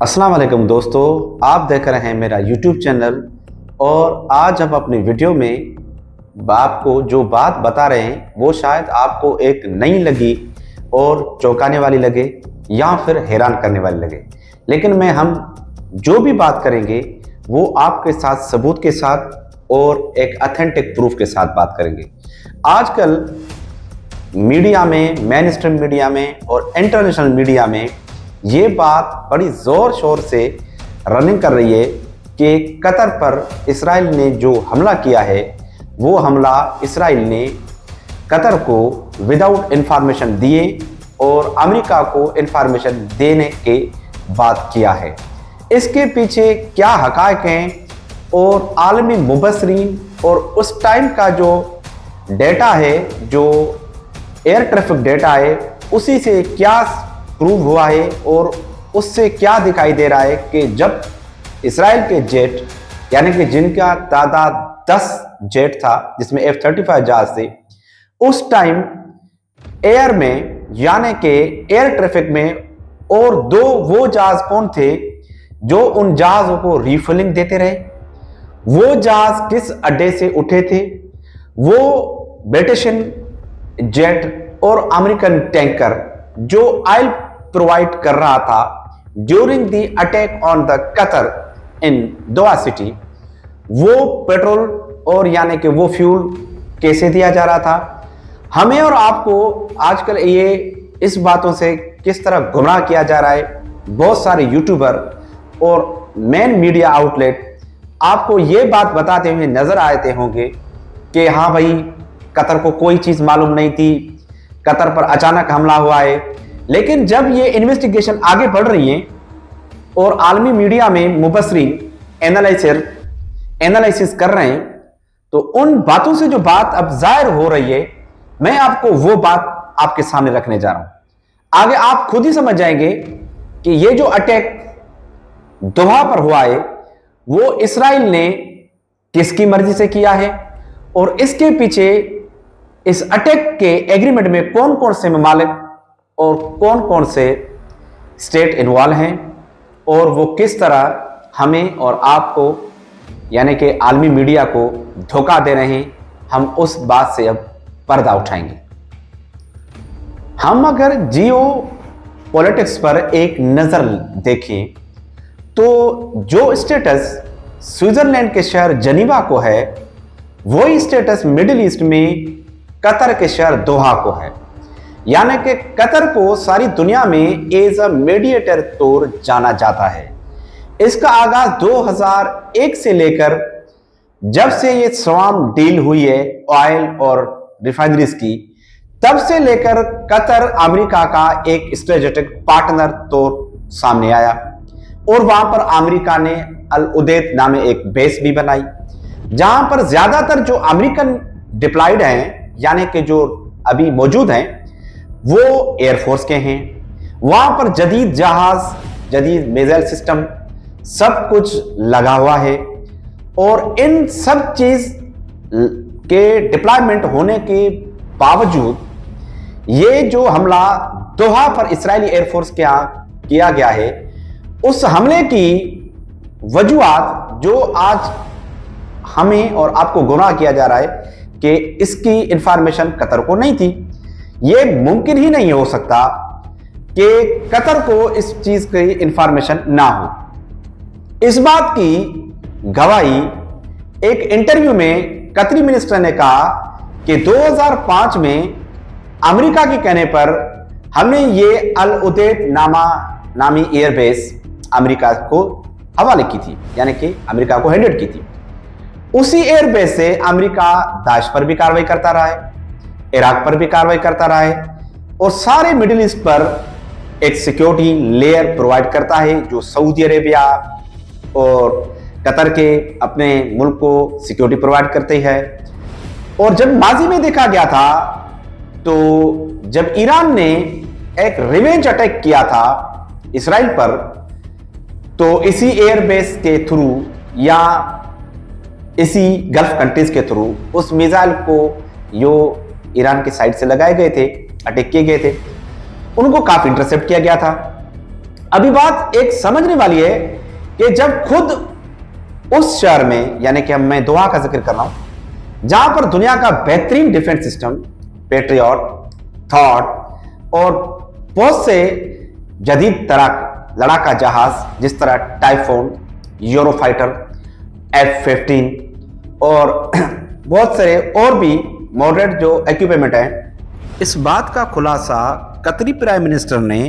अस्सलाम वालेकुम दोस्तों, आप देख रहे हैं मेरा YouTube चैनल। और आज हम अपनी वीडियो में आपको जो बात बता रहे हैं वो शायद आपको एक नई लगी और चौंकाने वाली लगे या फिर हैरान करने वाली लगे, लेकिन हम जो भी बात करेंगे वो आपके साथ सबूत के साथ और एक ऑथेंटिक प्रूफ के साथ बात करेंगे। आजकल मीडिया में, मेन स्ट्रीम मीडिया में और इंटरनेशनल मीडिया में ये बात बड़ी ज़ोर शोर से रनिंग कर रही है कि कतर पर इस्राइल ने जो हमला किया है वो हमला इस्राइल ने कतर को विदाउट इंफॉर्मेशन दिए और अमेरिका को इंफॉर्मेशन देने के बाद किया है। इसके पीछे क्या हक़ाइक़ हैं और आलमी मुबस्सरीन और उस टाइम का जो डेटा है, जो एयर ट्रैफिक डेटा है, उसी से क्या प्रूव हुआ है और उससे क्या दिखाई दे रहा है कि जब इस्राइल के जेट, यानी कि जिनका तादाद 10 जेट था जिसमें F-35 जहाज थे, उस टाइम एयर में यानी कि एयर ट्रैफिक में और दो वो जहाज कौन थे जो उन जहाजों को रिफिलिंग देते रहे। वो जहाज किस अड्डे से उठे थे? वो ब्रिटिश जेट और अमेरिकन टैंकर जो ऑयल प्रोवाइड कर रहा था during the attack on the Qatar in Doha city, वो पेट्रोल और यानी कि वो फ्यूल कैसे दिया जा रहा था। हमें और आपको आजकल ये इस बातों से किस तरह गुमराह किया जा रहा है। बहुत सारे यूट्यूबर और मेन मीडिया आउटलेट आपको ये बात बताते हुए नजर आते होंगे कि हाँ भाई, कतर को कोई चीज मालूम नहीं थी, कतर पर अचानक हमला हुआ है। लेकिन जब ये इन्वेस्टिगेशन आगे बढ़ रही है और आलमी मीडिया में मुबस्सरीन एनालिसिस कर रहे हैं, तो उन बातों से जो बात अब जाहिर हो रही है, मैं आपको वो बात आपके सामने रखने जा रहा हूं। आगे आप खुद ही समझ जाएंगे कि ये जो अटैक दोहा पर हुआ है वो इस्राइल ने किसकी मर्जी से किया है और इसके पीछे इस अटैक के एग्रीमेंट में कौन कौन से ममालिक और कौन कौन से स्टेट इन्वॉल्व हैं और वो किस तरह हमें और आपको यानी कि आलमी मीडिया को धोखा दे रहे हैं। हम उस बात से अब पर्दा उठाएंगे। हम अगर जियो पॉलिटिक्स पर एक नज़र देखें तो जो स्टेटस स्विट्जरलैंड के शहर जनीवा को है, वही स्टेटस मिडिल ईस्ट में कतर के शहर दोहा को है। यानी कि कतर को सारी दुनिया में एज अ मीडिएटर तौर जाना जाता है। इसका आगाज 2001 से लेकर जब से ये स्वाम डील हुई है ऑयल और रिफाइनरीज की, तब से लेकर कतर अमेरिका का एक स्ट्रेटेजिक पार्टनर तौर सामने आया और वहां पर अमेरिका ने अल उदेद नामे एक बेस भी बनाई, जहां पर ज्यादातर जो अमेरिकन डिप्लॉयड हैं यानी कि जो अभी मौजूद हैं वो एयरफोर्स के हैं। वहां पर जदीद जहाज, जदीद मिसाइल सिस्टम सब कुछ लगा हुआ है और इन सब चीज के डिप्लॉयमेंट होने के बावजूद ये जो हमला दोहा पर इस्राएली एयरफोर्स के किया गया है, उस हमले की वजूहात जो आज हमें और आपको गुमराह किया जा रहा है कि इसकी इंफॉर्मेशन कतर को नहीं थी। यह मुमकिन ही नहीं हो सकता कि कतर को इस चीज की इंफॉर्मेशन ना हो। इस बात की गवाही एक इंटरव्यू में कतरी मिनिस्टर ने कहा कि 2005 में अमेरिका के कहने पर हमने ये अल उदेद नामी एयरबेस अमेरिका को हवाले की थी, यानी कि अमेरिका को हैंडेड की थी। उसी एयरबेस से अमेरिका दाइश पर भी कार्रवाई करता रहा है, इराक पर भी कार्रवाई करता रहा है और सारे मिडिल ईस्ट पर एक सिक्योरिटी लेयर प्रोवाइड करता है जो सऊदी अरेबिया और कतर के अपने मुल्क को सिक्योरिटी प्रोवाइड करते हैं। और जब माजी में देखा गया था तो जब ईरान ने एक रिवेंज अटैक किया था इस्राइल पर, तो इसी एयरबेस के थ्रू या इसी गल्फ कंट्रीज के थ्रू उस मिसाइल को जो ईरान की साइड से लगाए गए थे, अटैक किए गए थे, उनको काफी इंटरसेप्ट किया गया था। अभी बात एक समझने वाली है कि जब खुद उस शहर में, यानी कि मैं दोहा का जिक्र कर रहा हूं, जहां पर दुनिया का बेहतरीन डिफेंस सिस्टम, पेट्रियट, थॉट और बहुत से जदीद तरह लड़ाका जहाज जिस तरह टाइफोन, यूरोफाइटर, F-15 और बहुत सारे और भी मॉडरेट जो इक्विपमेंट है, इस बात का खुलासा कतरी प्राइम मिनिस्टर ने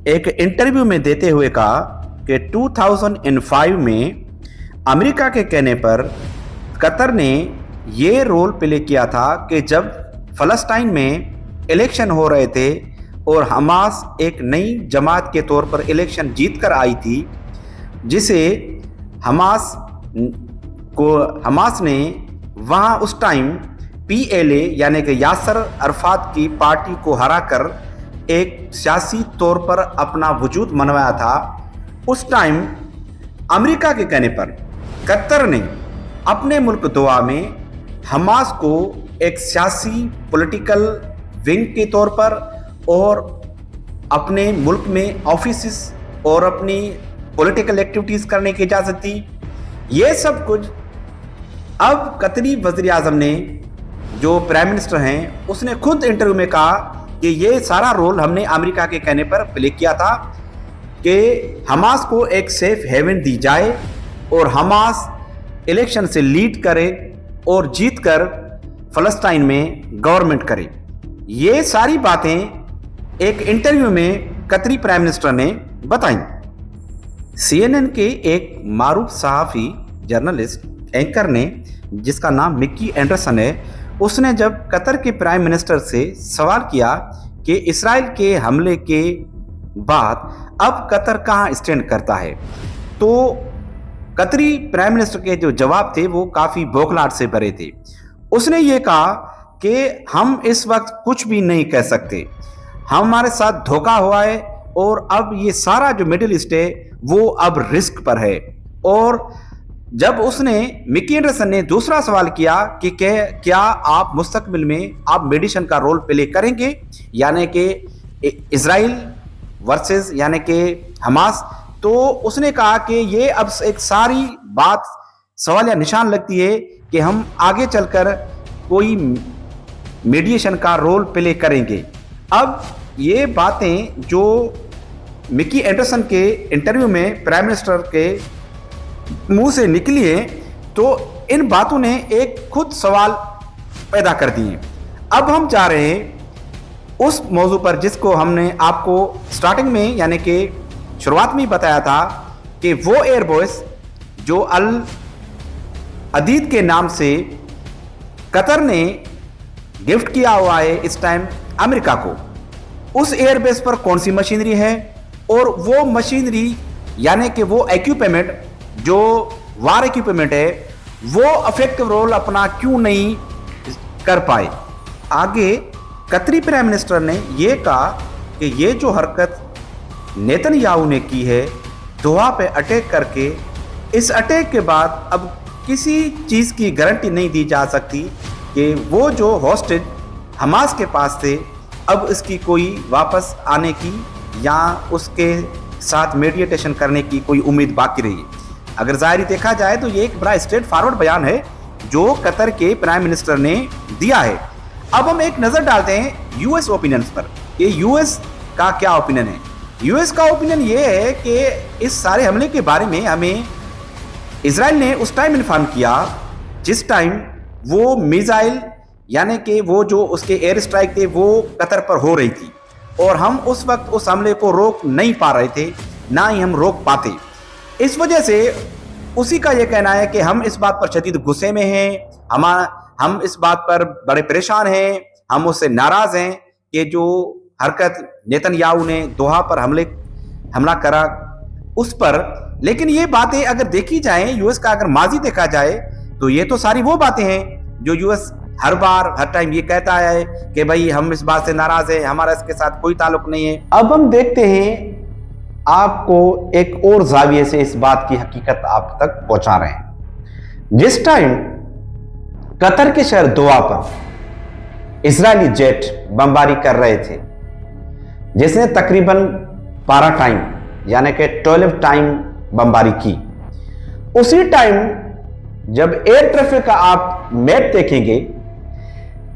एक इंटरव्यू में देते हुए कहा कि 2005 में अमेरिका के कहने पर कतर ने ये रोल प्ले किया था कि जब फ़लस्तीन में इलेक्शन हो रहे थे और हमास एक नई जमात के तौर पर इलेक्शन जीत कर आई थी, जिसे हमास ने वहाँ उस टाइम PLA यानी कि यासर अरफात की पार्टी को हराकर एक सियासी तौर पर अपना वजूद मनवाया था। उस टाइम अमेरिका के कहने पर कतर ने अपने मुल्क दोहा में हमास को एक सियासी पॉलिटिकल विंग के तौर पर और अपने मुल्क में ऑफिस और अपनी पॉलिटिकल एक्टिविटीज़ करने की इजाज़त दी। ये सब कुछ अब कतरी वज़ीर आज़म ने, जो प्राइम मिनिस्टर हैं, उसने खुद इंटरव्यू में कहा कि ये सारा रोल हमने अमेरिका के कहने पर प्ले किया था कि हमास को एक सेफ हेवन दी जाए और हमास इलेक्शन से लीड करे और जीत कर फ़लस्तीन में गवर्नमेंट करे। ये सारी बातें एक इंटरव्यू में कतरी प्राइम मिनिस्टर ने बताई। CNN के एक मारूफ सहाफ़ी, जर्नलिस्ट, एंकर ने, जिसका नाम मिक्की एंडरसन है, उसने जब कतर के प्राइम मिनिस्टर से सवाल किया कि इसराइल के हमले के बाद अब कतर कहाँ स्टैंड करता है, तो कतरी प्राइम मिनिस्टर के जो जवाब थे वो काफ़ी बौखलाहट से भरे थे। उसने ये कहा कि हम इस वक्त कुछ भी नहीं कह सकते, हमारे साथ धोखा हुआ है और अब ये सारा जो मिडिल ईस्ट है वो अब रिस्क पर है। और जब उसने, मिक्की एंडरसन ने दूसरा सवाल किया कि क्या आप मुस्तकबिल में आप मेडिशन का रोल प्ले करेंगे, यानी कि इसराइल वर्सेस यानी कि हमास, तो उसने कहा कि ये अब एक सारी बात सवाल या निशान लगती है कि हम आगे चलकर कोई मीडिएशन का रोल प्ले करेंगे। अब ये बातें जो मिक्की एंडरसन के इंटरव्यू में प्राइम मिनिस्टर के मुंह से निकली है, तो इन बातों ने एक खुद सवाल पैदा कर दिए। अब हम जा रहे हैं उस मौजू पर जिसको हमने आपको स्टार्टिंग में यानी कि शुरुआत में ही बताया था कि वो एयरबेस जो अल अदीद के नाम से कतर ने गिफ्ट किया हुआ है इस टाइम अमेरिका को, उस एयरबेस पर कौन सी मशीनरी है और वो मशीनरी यानी कि वो इक्विपमेंट जो वार इक्विपमेंट है वो इफेक्टिव रोल अपना क्यों नहीं कर पाए। आगे कतरी प्राइम मिनिस्टर ने यह कहा कि ये जो हरकत नेतन्याहू ने की है दोहा पे अटैक करके, इस अटैक के बाद अब किसी चीज़ की गारंटी नहीं दी जा सकती कि वो जो हॉस्टेज हमास के पास थे अब इसकी कोई वापस आने की या उसके साथ मेडिएशन करने की कोई उम्मीद बाकी रही। अगर ज़ाहिरी देखा जाए तो ये एक बड़ा स्ट्रेट फॉरवर्ड बयान है जो कतर के प्राइम मिनिस्टर ने दिया है। अब हम एक नज़र डालते हैं यूएस ओपिनियंस पर, ये यूएस का क्या ओपिनियन है। यूएस का ओपिनियन ये है कि इस सारे हमले के बारे में हमें इजराइल ने उस टाइम इन्फॉर्म किया जिस टाइम वो मिसाइल यानी कि वो जो उसके एयर स्ट्राइक थे वो कतर पर हो रही थी और हम उस वक्त उस हमले को रोक नहीं पा रहे थे, ना ही हम रोक पाते। इस वजह से उसी का ये कहना है कि हम इस बात पर शदीद गुस्से में हैं, हम इस बात पर बड़े परेशान हैं, हम उससे नाराज़ हैं कि जो हरकत नेतन्याहू ने दोहा पर हमला करा उस पर। लेकिन ये बातें अगर देखी जाए, यूएस का अगर माजी देखा जाए तो ये तो सारी वो बातें हैं जो यूएस हर टाइम ये कहता है कि भाई हम इस बात से नाराज हैं, हमारा इसके साथ कोई ताल्लुक नहीं है। अब हम देखते हैं आपको एक और जाविये से इस बात की हकीकत आप तक पहुंचा रहे हैं। जिस टाइम कतर के शहर दोहा पर इजरायली जेट बमबारी कर रहे थे, जिसने तकरीबन 12 टाइम यानी कि 12 टाइम बमबारी की। उसी टाइम जब एयर ट्रैफिक का आप मैप देखेंगे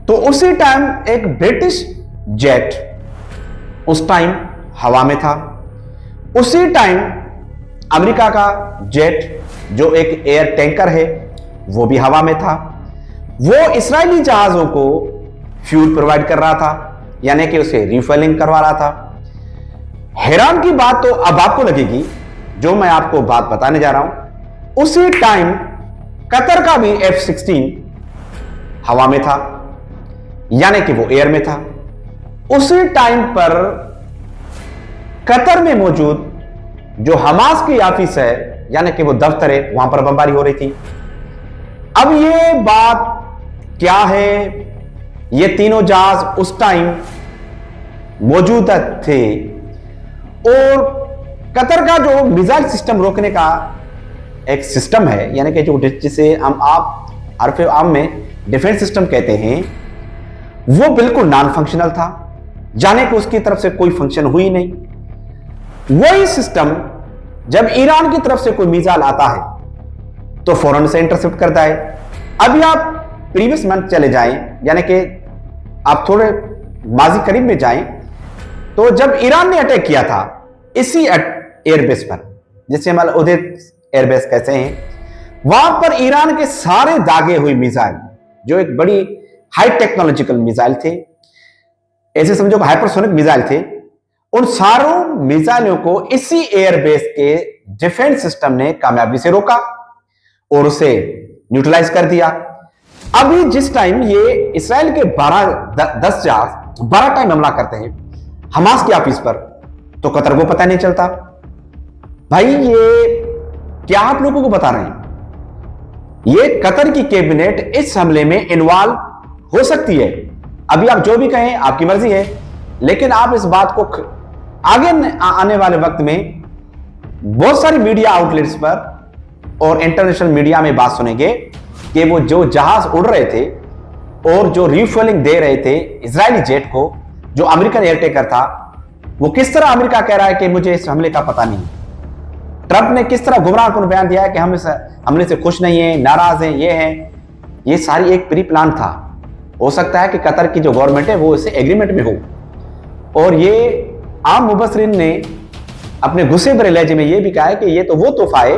तो उसी टाइम एक ब्रिटिश जेट उस टाइम हवा में था। उसी टाइम अमेरिका का जेट जो एक एयर टैंकर है वो भी हवा में था। वो इस्राएली जहाजों को फ्यूल प्रोवाइड कर रहा था, यानी कि उसे रिफिलिंग करवा रहा था। हैरान की बात तो अब आपको लगेगी, जो मैं आपको बात बताने जा रहा हूं। उसी टाइम कतर का भी F-16 हवा में था, यानी कि वो एयर में था। उसी टाइम पर कतर में मौजूद जो हमास की ऑफिस है, यानी कि वो दफ्तर है, वहां पर बमबारी हो रही थी। अब ये बात क्या है, ये तीनों जहाज उस टाइम मौजूद थे और कतर का जो मिसाइल सिस्टम रोकने का एक सिस्टम है, यानी कि जो जिसे हम आप हरफ आम में डिफेंस सिस्टम कहते हैं, वो बिल्कुल नॉन फंक्शनल था, जाने को उसकी तरफ से कोई फंक्शन हुई नहीं। वही सिस्टम जब ईरान की तरफ से कोई मिसाइल आता है तो फौरन से इंटरसेप्ट करता है। अभी आप प्रीवियस मंथ चले जाएं, यानी कि आप थोड़े माजी करीब में जाएं, तो जब ईरान ने अटैक किया था इसी एयरबेस पर, जिसे हम उदय एयरबेस कहते हैं, वहां पर ईरान के सारे दागे हुए मिसाइल, जो एक बड़ी हाई टेक्नोलॉजिकल मिसाइल थे, ऐसे समझो हाइपरसोनिक मिसाइल थे, उन सारों मिसाइलों को इसी एयरबेस के डिफेंस सिस्टम ने कामयाबी से रोका और उसे न्यूट्रलाइज कर दिया। अभी जिस टाइम ये इसराइल के 10 जहाज 12 टाइम हमला करते हैं हमास की ऑफिस पर, तो कतर को पता नहीं चलता। भाई ये क्या आप लोगों को बता रहे हैं? ये कतर की कैबिनेट इस हमले में इन्वॉल्व हो सकती है। अभी आप जो भी कहें आपकी मर्जी है, लेकिन आप इस बात को आगे आने वाले वक्त में बहुत सारी मीडिया आउटलेट्स पर और इंटरनेशनल मीडिया में बात सुनेंगे कि वो जो जहाज उड़ रहे थे और जो रिफ्यूलिंग दे रहे थे इजरायली जेट को, जो अमेरिकन एयरटेकर था, वो किस तरह अमेरिका कह रहा है कि मुझे इस हमले का पता नहीं। ट्रंप ने किस तरह गुमराहकुन बयान दिया है कि हम इस हमले से खुश नहीं है, नाराज हैं, ये हैं। ये सारी एक प्री प्लान था। हो सकता है कि कतर की जो गवर्नमेंट है वो इससे एग्रीमेंट में हो। और ये आम मुबसरीन ने अपने गुस्से भरे लहजे में ये भी कहा है कि ये तो वो तोहफा है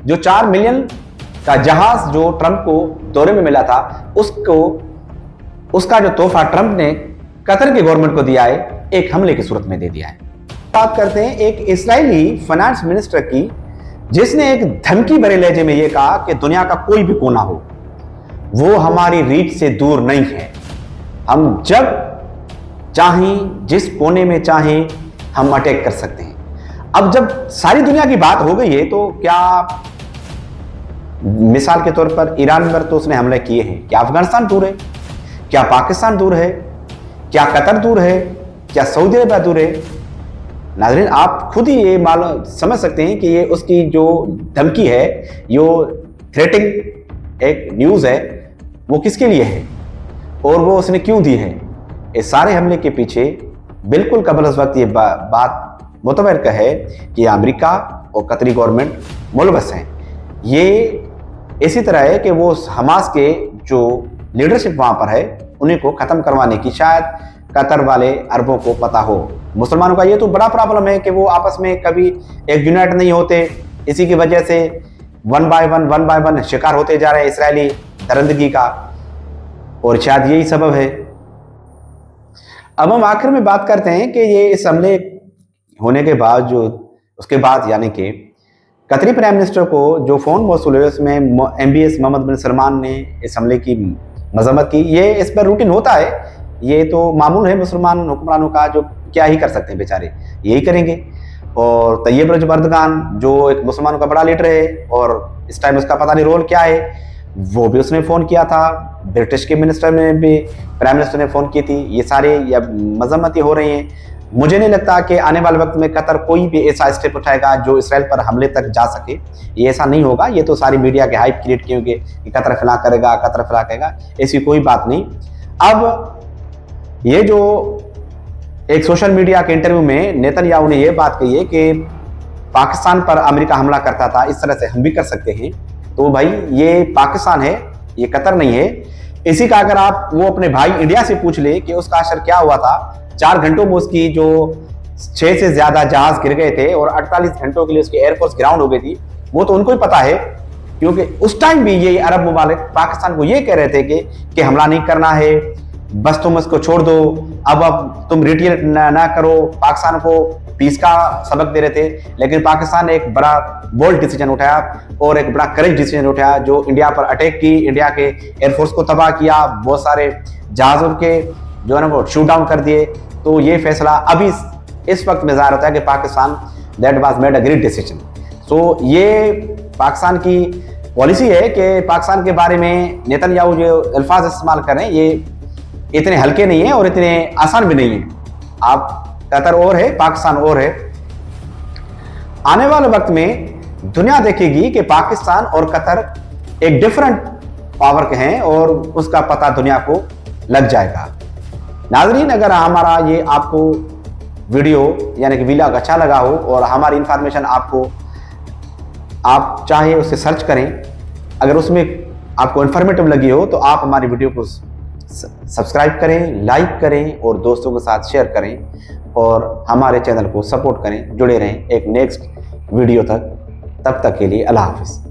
जो 4 मिलियन का जहाज जो ट्रंप को दौरे में मिला था, उसका जो तोहफा ट्रंप ने कतर की गवर्नमेंट को दिया है, एक हमले की सूरत में दे दिया है। बात करते हैं एक इस्राएली फाइनेंस मिनिस्टर की, जिसने एक धमकी भरे लहजे में यह कहा कि दुनिया का कोई भी कोना हो, वो हमारी रीच से दूर नहीं है। हम जब चाहें, जिस कोने में चाहें, हम अटैक कर सकते हैं। अब जब सारी दुनिया की बात हो गई है, तो क्या मिसाल के तौर पर ईरान पर तो उसने हमले किए हैं, क्या अफगानिस्तान दूर है? क्या पाकिस्तान दूर है? क्या कतर दूर है? क्या सऊदी अरब दूर है? नाज़रीन, आप खुद ही ये मालूम समझ सकते हैं कि ये उसकी जो धमकी है, यो थ्रेटिंग एक न्यूज़ है, वो किसके लिए है और वो उसने क्यों दी है। इस सारे हमले के पीछे बिल्कुल कबल उस वक्त ये बात मुतबरक है कि अमेरिका और कतरी गवर्नमेंट मुलवस हैं। ये इसी तरह है कि वो हमास के जो लीडरशिप वहाँ पर है उन्हीं को ख़त्म करवाने की शायद कतर वाले अरबों को पता हो। मुसलमानों का ये तो बड़ा प्रॉब्लम है कि वो आपस में कभी एक यूनाइट नहीं होते। इसी की वजह से वन बाय वन शिकार होते जा रहे हैं इसराइली दरिंदगी का, और शायद यही सबब है। अब हम आखिर में बात करते हैं कि ये इस हमले होने के बाद उसके बाद यानी कि कतरी प्राइम मिनिस्टर को जो फ़ोन मौसूल हुए उसमें MBS मोहम्मद बिन सलमान ने इस हमले की मजम्मत की। ये इस पर रूटीन होता है, ये तो मामूल है मुसलमान हुक्मरानों का, जो क्या ही कर सकते हैं बेचारे, यही करेंगे। और तैयब रजब अर्दगान जो एक मुसलमानों का बड़ा लीडर है और इस टाइम उसका पता नहीं रोल क्या है, वो भी उसने फ़ोन किया था। ब्रिटिश के मिनिस्टर ने भी, प्राइम मिनिस्टर ने फ़ोन की थी। ये सारे या मजम्मतें हो रही हैं। मुझे नहीं लगता कि आने वाले वक्त में कतर कोई भी ऐसा स्टेप उठाएगा जो इसराइल पर हमले तक जा सके। ये ऐसा नहीं होगा। ये तो सारी मीडिया के हाइप क्रिएट किए होंगे कि कतर फला करेगा, कतर फला करेगा, ऐसी कोई बात नहीं। अब ये जो एक सोशल मीडिया के इंटरव्यू में नेतन्याहू ने यह बात कही है कि पाकिस्तान पर अमेरिका हमला करता था, इस तरह से हम भी कर सकते हैं। तो भाई ये पाकिस्तान है, ये कतर नहीं है। इसी का अगर आप वो अपने भाई इंडिया से पूछ ले कि उसका असर क्या हुआ था, 4 घंटों में उसकी जो 6 से ज्यादा जहाज गिर गए थे और 48 घंटों के लिए उसकी एयरफोर्स ग्राउंड हो गई थी, वो तो उनको ही पता है। क्योंकि उस टाइम भी ये अरब ममालिक पाकिस्तान को ये कह रहे थे कि हमला नहीं करना है, बस तुम उसको छोड़ दो, अब तुम रिटेलिएट ना करो। पाकिस्तान को पीस का सबक दे रहे थे, लेकिन पाकिस्तान ने एक बड़ा बोल्ड डिसीजन उठाया और एक बड़ा करेक्ट डिसीजन उठाया, जो इंडिया पर अटैक की, इंडिया के एयरफोर्स को तबाह किया, बहुत सारे जहाज़ों के जो है ना वो शूट डाउन कर दिए। तो ये फैसला अभी इस वक्त में ज़ाहिर होता है कि Pakistan that was made a great decision. So ये पाकिस्तान की पॉलिसी है कि पाकिस्तान के बारे में नेतन्याहू जो अल्फाज इस्तेमाल कर रहे हैं ये इतने हल्के नहीं है और इतने आसान भी नहीं है। आप कतर और है, पाकिस्तान और है। आने वाले वक्त में दुनिया देखेगी कि पाकिस्तान और कतर एक डिफरेंट पावर के हैं और उसका पता दुनिया को लग जाएगा। नाजरीन, अगर हमारा ये आपको वीडियो यानी कि व्लॉग अच्छा लगा हो और हमारी इंफॉर्मेशन आपको आप चाहे उसे सर्च करें, अगर उसमें आपको इंफॉर्मेटिव लगी हो तो आप हमारी वीडियो को सब्सक्राइब करें, लाइक करें और दोस्तों के साथ शेयर करें और हमारे चैनल को सपोर्ट करें। जुड़े रहें एक नेक्स्ट वीडियो तक। तब तक के लिए अल्लाह हाफिज़।